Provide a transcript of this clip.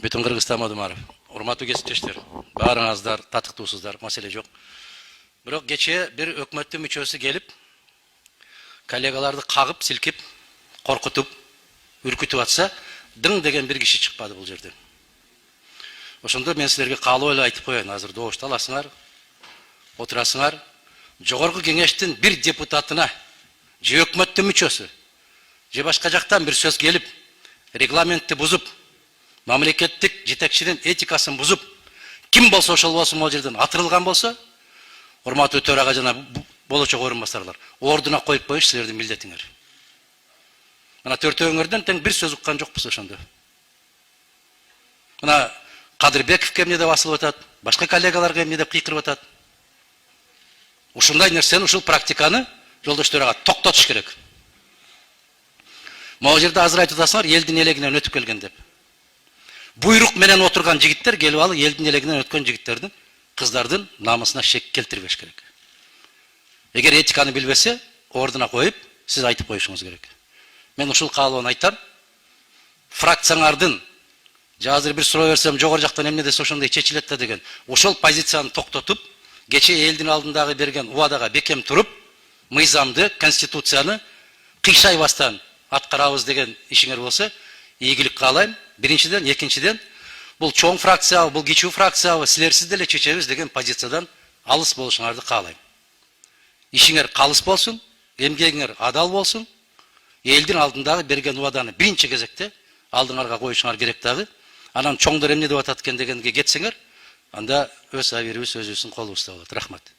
Бүтін Қырғызстан Мадумаров. Урматтуу кесиптештер, баарыңыздар татыктуусуздар, маселе жок. Бирок кечээ бир өкмөттүн мүчөсү келип, коллегаларды кагып, силкип, коркутуп, үркүтүп атса, дың деген бир киши чыкпады бул жерден. Ошондо мен силерге каалоо эле айтып коеюн, азыр добушту аласыңар, отурасыңар. Жогорку кеңештин бир депутатына, же өкмөттүн мүчөсү, же башка жактан бир сөз келип, регламентти бузуп, мамлекеттик жетекчинин этикасын бузуп, ким болсо ошол болсун ал жерден атырылган болсо, урматтуу төрага жана болочок орун басарлар, ордуна коюп коюш силердин милдетиңер. Мына төртөөңөрдөн тең бир сөз уккан жокпуз ошондо. Мына Кадырбековке эмне деп асылып атат, башка коллегаларга эмне деп кыйкырып атат. Ушундай нерсени, ушул практиканы жолдош төрага токтотуш керек. Могу жерде азыр айтып атасыңар, элдин элегинен өтүп келген деп. Буйрук менен отурган жигиттер келип алып элдин элегинен өткөн жигиттердин, кыздардын намысына шек келтирбеш керек. Эгер этиканы билбесе, ордуна коюп, сиз айтып коюшуңуз керек. Мен ушул каалоону айтам. Фракциялардын азыр бир суроо берсем, жогору жактан эмне десе ошондой чечилет да деген, ошол позицияны токтотуп, кече элдин алдындагы берген убадага бекем туруп, мыйзамды, конституцияны кыйшайбастан аткарабыз деген ишиңер болсо, ийгилик каалайм. Биринчиден, экинчиден, бул чоң фракция, бул кичүү фракция, силерсиз деле чечебиз деген позициядан алыс болушуңарды каалайм. Ишиңер калыс болсун, эмгегиңер адал болсун, элдин алдындагы берген убаданы биринчи кезекте алдыңарга коюшуңар керек дагы. Анан чоңдор эмне деп атат экен дегенге кетсеңер, анда өз абийирибиз өзүбүздүн колубузда болот. Рахмат.